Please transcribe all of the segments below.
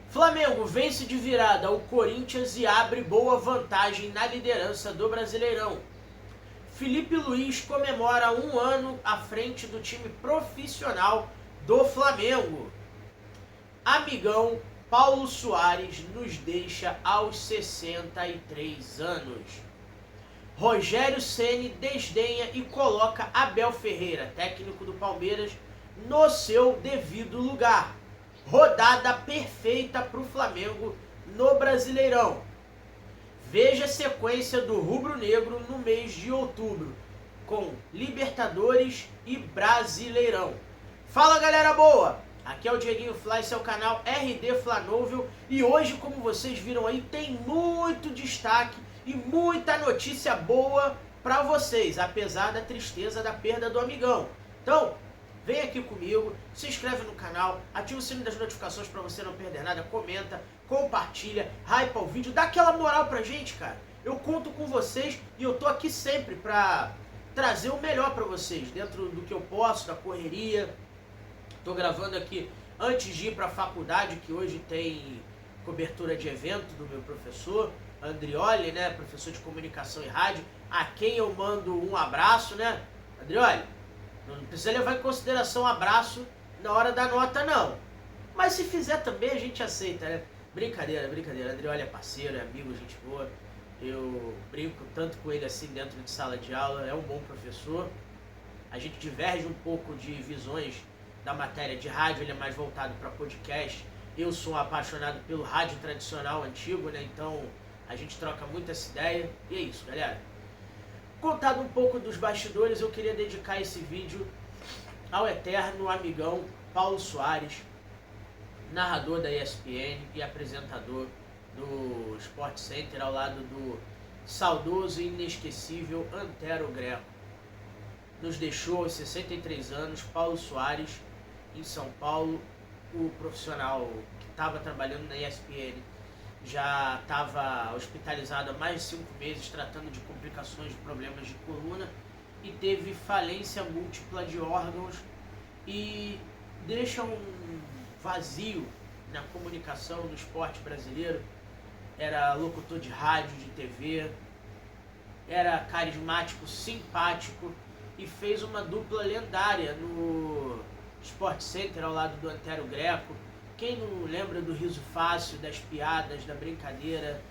Flamengo vence de virada o Corinthians e abre boa vantagem na liderança do Brasileirão. Felipe Luiz comemora 1 ano à frente do time profissional do Flamengo. Amigão Paulo Soares nos deixa aos 63 anos. Rogério Ceni desdenha e coloca Abel Ferreira, técnico do Palmeiras, no seu devido lugar. Rodada perfeita para o Flamengo no Brasileirão. Veja a sequência do rubro-negro no mês de outubro, com Libertadores e Brasileirão. Fala, galera boa! Aqui é o Dieguinho Fly, esse é o canal RD Flanovel, e hoje, como vocês viram aí, tem muito destaque e muita notícia boa para vocês, apesar da tristeza da perda do amigão. Então, vem aqui comigo, se inscreve no canal, ativa o sininho das notificações para você não perder nada, comenta, compartilha, hypa o vídeo, dá aquela moral pra gente, cara. Eu conto com vocês e eu tô aqui sempre pra trazer o melhor pra vocês, dentro do que eu posso, da correria. Tô gravando aqui antes de ir pra faculdade, que hoje tem cobertura de evento do meu professor, Andrioli, né, professor de comunicação e rádio, a quem eu mando um abraço, né. Andrioli, não precisa levar em consideração abraço na hora da nota, não. Mas se fizer também, a gente aceita, né? Brincadeira, brincadeira. Andrioli é parceiro, é amigo, gente boa. Eu brinco tanto com ele assim dentro de sala de aula. É um bom professor. A gente diverge um pouco de visões da matéria de rádio. Ele é mais voltado para podcast. Eu sou apaixonado pelo rádio tradicional antigo, né? Então a gente troca muito essa ideia. E é isso, galera. Contado um pouco dos bastidores, eu queria dedicar esse vídeo ao eterno amigão Paulo Soares, narrador da ESPN e apresentador do Sport Center, ao lado do saudoso e inesquecível Antero Greco. Nos deixou aos 63 anos. Paulo Soares, em São Paulo, o profissional que estava trabalhando na ESPN, já estava hospitalizado há mais de 5 meses, tratando de complicações de problemas de coluna, e teve falência múltipla de órgãos, e deixa um vazio na comunicação do esporte brasileiro. Era locutor de rádio, de TV, era carismático, simpático, e fez uma dupla lendária no Sport Center ao lado do Antero Greco. Quem não lembra do riso fácil, das piadas, da brincadeira,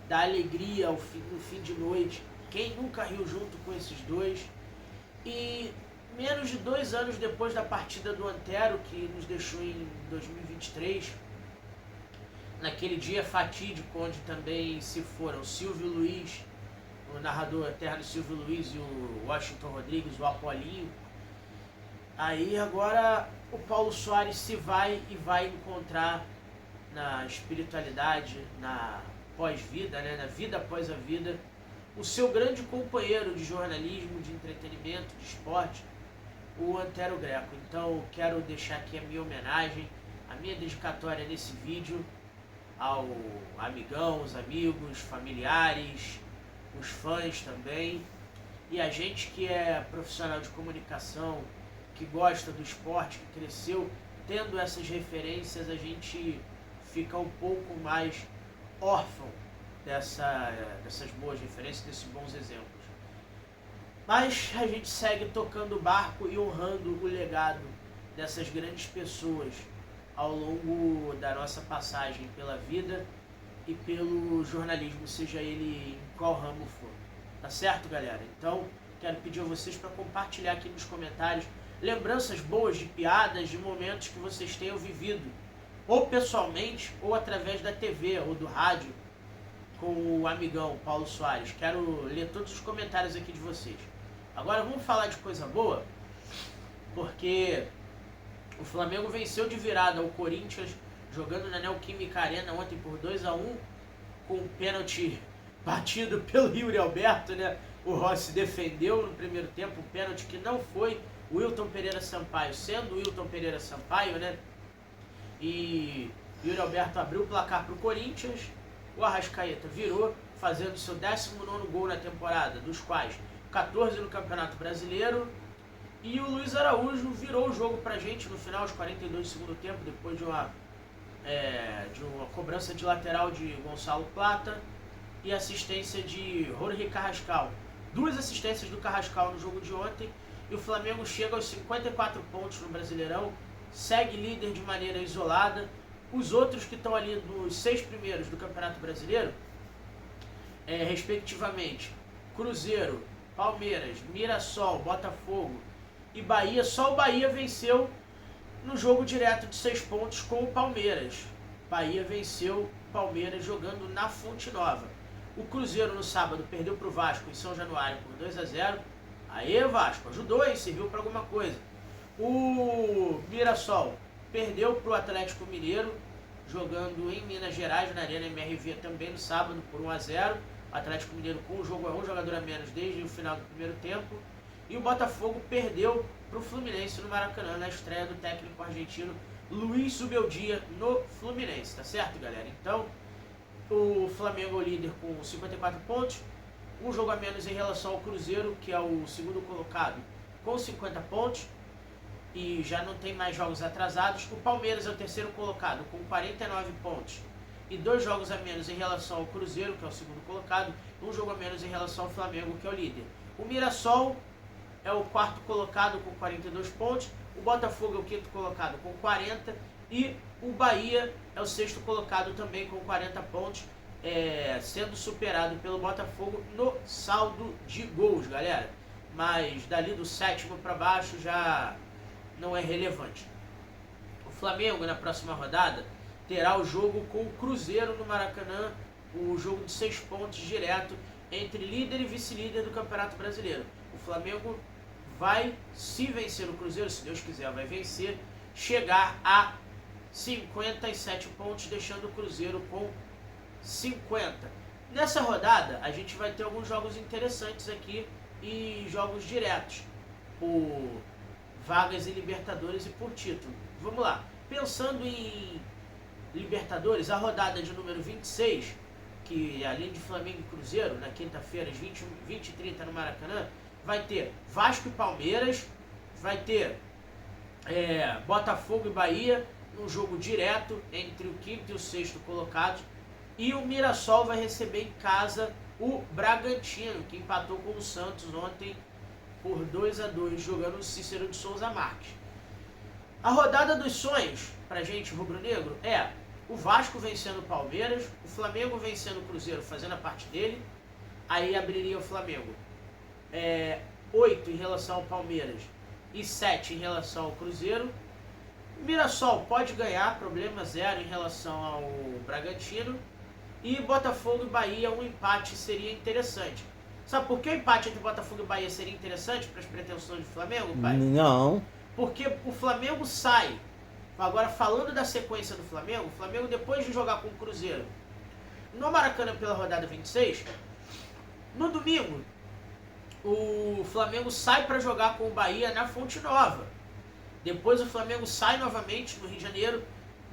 da alegria no fim de noite? Quem nunca riu junto com esses dois? E menos de 2 anos depois da partida do Antero, que nos deixou em 2023, naquele dia fatídico onde também se foram Silvio Luiz, o narrador eterno Silvio Luiz, e o Washington Rodrigues, o Apolinho. Aí agora o Paulo Soares se vai e vai encontrar na espiritualidade, na pós-vida, né, na vida após a vida, o seu grande companheiro de jornalismo, de entretenimento, de esporte, o Antero Greco. Então quero deixar aqui a minha homenagem, a minha dedicatória nesse vídeo ao amigão, os amigos, familiares, os fãs também, e a gente que é profissional de comunicação, que gosta do esporte, que cresceu tendo essas referências, a gente fica um pouco mais órfão dessas boas referências, desses bons exemplos. Mas a gente segue tocando o barco e honrando o legado dessas grandes pessoas ao longo da nossa passagem pela vida e pelo jornalismo, seja ele em qual ramo for. Tá certo, galera? Então, quero pedir a vocês para compartilhar aqui nos comentários lembranças boas de piadas, de momentos que vocês tenham vivido, ou pessoalmente, ou através da TV ou do rádio, com o amigão Paulo Soares. Quero ler todos os comentários aqui de vocês. Agora vamos falar de coisa boa, porque o Flamengo venceu de virada o Corinthians, jogando na Neoquímica Arena ontem por 2-1, com um pênalti batido pelo Yuri Alberto, né? O Rossi defendeu no primeiro tempo, um pênalti que não foi. O Wilton Pereira Sampaio, sendo o Wilton Pereira Sampaio, né? E Yuri Alberto abriu o placar para o Corinthians. O Arrascaeta virou, fazendo seu 19º gol na temporada, dos quais 14 no Campeonato Brasileiro. E o Luiz Araújo virou o jogo pra gente no final, aos 42 do segundo tempo, depois de uma de uma cobrança de lateral de Gonçalo Plata e assistência de Jorge Carrascal. 2 assistências do Carrascal no jogo de ontem, e o Flamengo chega aos 54 pontos no Brasileirão, segue líder de maneira isolada. Os outros que estão ali nos 6 primeiros do Campeonato Brasileiro, respectivamente Cruzeiro, Palmeiras, Mirassol, Botafogo e Bahia. Só o Bahia venceu no jogo direto de 6 pontos com o Palmeiras. Bahia venceu o Palmeiras jogando na Fonte Nova. O Cruzeiro no sábado perdeu para o Vasco em São Januário por 2-0. Aê, Vasco, ajudou, hein? Serviu para alguma coisa. O Mirassol perdeu para o Atlético Mineiro jogando em Minas Gerais, na Arena MRV, também no sábado por 1-0. O Atlético Mineiro com um jogador a menos desde o final do primeiro tempo. E o Botafogo perdeu para o Fluminense no Maracanã, na estreia do técnico argentino Luiz Zubeldia no Fluminense, tá certo, galera? Então, o Flamengo é o líder com 54 pontos, um jogo a menos em relação ao Cruzeiro, que é o segundo colocado, com 50 pontos, e já não tem mais jogos atrasados. O Palmeiras é o terceiro colocado, com 49 pontos, e 2 jogos a menos em relação ao Cruzeiro, que é o segundo colocado, um jogo a menos em relação ao Flamengo, que é o líder. O Mirassol é o quarto colocado com 42 pontos, o Botafogo é o quinto colocado com 40 e o Bahia é o sexto colocado também com 40 pontos, sendo superado pelo Botafogo no saldo de gols, galera. Mas dali do sétimo para baixo já não é relevante. O Flamengo na próxima rodada terá o jogo com o Cruzeiro no Maracanã, o jogo de 6 pontos direto entre líder e vice-líder do Campeonato Brasileiro. O Flamengo vai, se vencer o Cruzeiro, se Deus quiser, vai vencer, chegar a 57 pontos, deixando o Cruzeiro com 50. Nessa rodada, a gente vai ter alguns jogos interessantes aqui e jogos diretos, por vagas em Libertadores e por título. Vamos lá. Pensando em Libertadores, a rodada de número 26, que além de Flamengo e Cruzeiro, na quinta-feira, às 20 e 30 no Maracanã, vai ter Vasco e Palmeiras, vai ter Botafogo e Bahia, um jogo direto entre o quinto e o sexto colocados, e o Mirassol vai receber em casa o Bragantino, que empatou com o Santos ontem por 2-2, jogando o Cícero de Souza Marques. A rodada dos sonhos, pra gente rubro-negro, é o Vasco vencendo o Palmeiras, o Flamengo vencendo o Cruzeiro, fazendo a parte dele, aí abriria o Flamengo 8 em relação ao Palmeiras e 7 em relação ao Cruzeiro. O Mirassol pode ganhar, problema zero em relação ao Bragantino. E Botafogo e Bahia, um empate seria interessante. Sabe por que o empate entre Botafogo e Bahia seria interessante para as pretensões do Flamengo, pai? Não. Porque o Flamengo sai. Agora, falando da sequência do Flamengo, o Flamengo, depois de jogar com o Cruzeiro no Maracanã pela rodada 26, no domingo, o Flamengo sai para jogar com o Bahia na Fonte Nova. Depois o Flamengo sai novamente no Rio de Janeiro,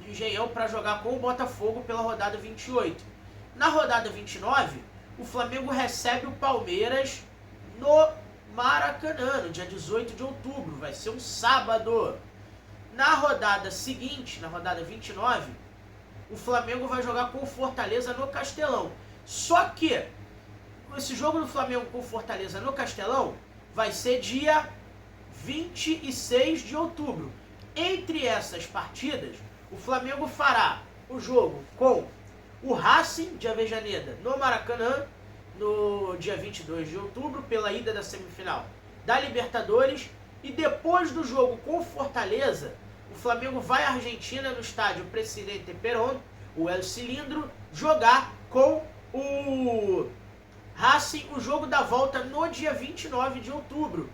no Engenhão, para jogar com o Botafogo pela rodada 28. Na rodada 29, o Flamengo recebe o Palmeiras no Maracanã, no dia 18 de outubro. Vai ser um sábado. Na rodada seguinte, na rodada 29, o Flamengo vai jogar com o Fortaleza no Castelão. Só que esse jogo do Flamengo com o Fortaleza no Castelão vai ser dia 26 de outubro. Entre essas partidas, o Flamengo fará o jogo com o Racing de Avejaneda no Maracanã no dia 22 de outubro, pela ida da semifinal da Libertadores. E depois do jogo com o Fortaleza, o Flamengo vai à Argentina, no estádio Presidente Perón, o El Cilindro, jogar com o Racing o jogo da volta no dia 29 de outubro.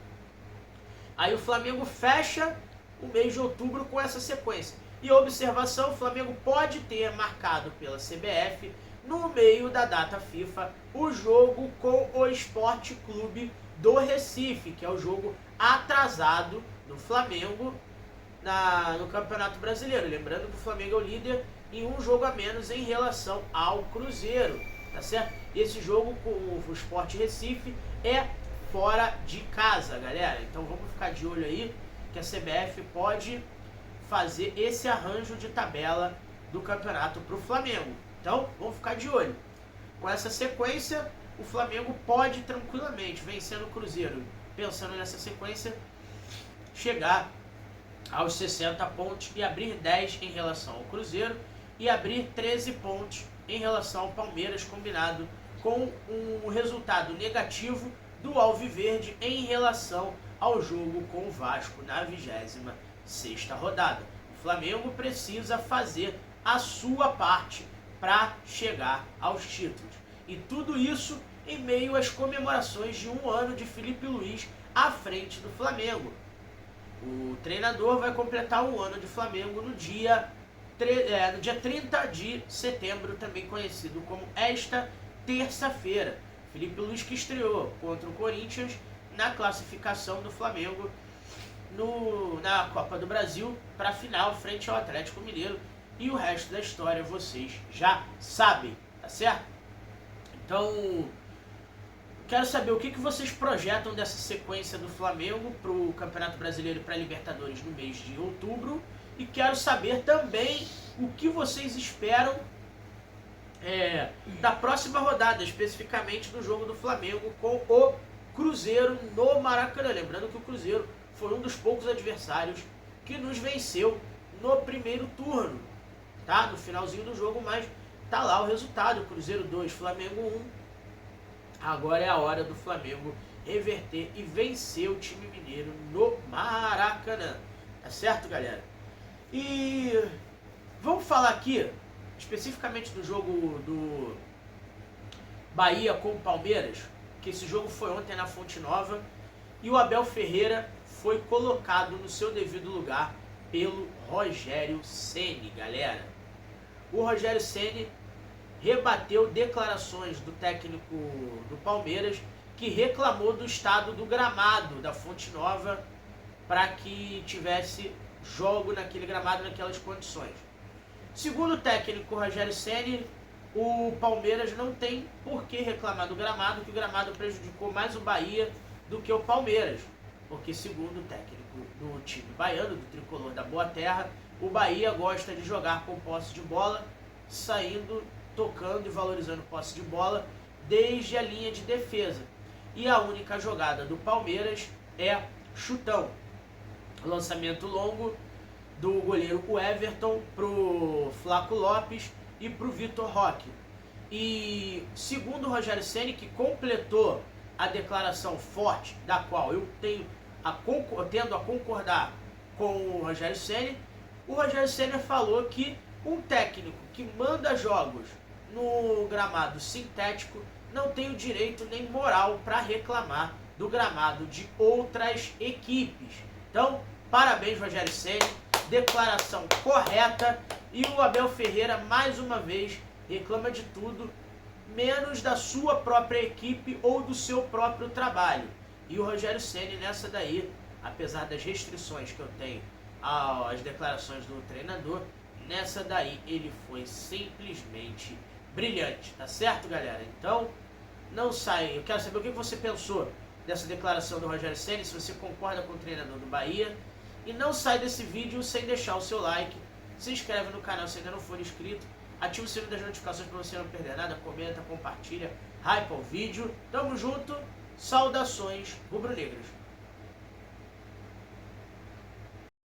Aí o Flamengo fecha o mês de outubro com essa sequência. E observação, o Flamengo pode ter marcado pela CBF, no meio da data FIFA, o jogo com o Sport Clube do Recife, que é o jogo atrasado do Flamengo no Campeonato Brasileiro. Lembrando que o Flamengo é o líder em um jogo a menos em relação ao Cruzeiro, tá certo? E esse jogo com o Sport Recife é fora de casa, galera. Então vamos ficar de olho aí, que a CBF pode fazer esse arranjo de tabela do campeonato para o Flamengo. Então, vamos ficar de olho. Com essa sequência, o Flamengo pode tranquilamente, vencendo o Cruzeiro, pensando nessa sequência, chegar aos 60 pontos e abrir 10 em relação ao Cruzeiro e abrir 13 pontos em relação ao Palmeiras, combinado com um resultado negativo do Alviverde em relação ao jogo com o Vasco na 26ª rodada. O Flamengo precisa fazer a sua parte para chegar aos títulos. E tudo isso em meio às comemorações de um ano de Filipe Luís à frente do Flamengo. O treinador vai completar um ano de Flamengo no dia 30 de setembro, também conhecido como esta terça-feira. Filipe Luís que estreou contra o Corinthians na classificação do Flamengo na Copa do Brasil para a final frente ao Atlético Mineiro. E o resto da história vocês já sabem, tá certo? Então, quero saber o que vocês projetam dessa sequência do Flamengo para o Campeonato Brasileiro e para a Libertadores no mês de outubro. E quero saber também o que vocês esperam da próxima rodada, especificamente do jogo do Flamengo com o Cruzeiro no Maracanã. Lembrando que o Cruzeiro foi um dos poucos adversários que nos venceu no primeiro turno, tá? No finalzinho do jogo, mas tá lá o resultado: Cruzeiro 2, Flamengo 1. Agora é a hora do Flamengo reverter e vencer o time mineiro no Maracanã. Tá certo, galera? E vamos falar aqui especificamente do jogo do Bahia com o Palmeiras, que esse jogo foi ontem na Fonte Nova e o Abel Ferreira foi colocado no seu devido lugar pelo Rogério Ceni, galera. O Rogério Ceni rebateu declarações do técnico do Palmeiras, que reclamou do estado do gramado da Fonte Nova para que tivesse jogo naquele gramado, naquelas condições. Segundo o técnico Rogério Ceni, o Palmeiras não tem por que reclamar do gramado, que o gramado prejudicou mais o Bahia do que o Palmeiras. Porque, segundo o técnico do time baiano, do tricolor da Boa Terra, o Bahia gosta de jogar com posse de bola, saindo, tocando e valorizando posse de bola desde a linha de defesa. E a única jogada do Palmeiras é chutão. Lançamento longo do goleiro Everton pro Flaco Lopes e pro Vitor Roque. E segundo o Rogério Ceni, que completou a declaração forte, da qual eu tendo a concordar com o Rogério Ceni, o Rogério Ceni falou que um técnico que manda jogos no gramado sintético não tem o direito nem moral para reclamar do gramado de outras equipes. Então, parabéns, Rogério Ceni, declaração correta. E o Abel Ferreira, mais uma vez, reclama de tudo, menos da sua própria equipe ou do seu próprio trabalho. E o Rogério Ceni, nessa daí, apesar das restrições que eu tenho às declarações do treinador, nessa daí ele foi simplesmente brilhante, tá certo, galera? Então, não sai. Eu quero saber o que você pensou dessa declaração do Rogério Ceni, se você concorda com o treinador do Bahia. E não sai desse vídeo sem deixar o seu like, se inscreve no canal se ainda não for inscrito, ativa o sininho das notificações para você não perder nada, comenta, compartilha, hypa o vídeo. Tamo junto, saudações rubro-negras.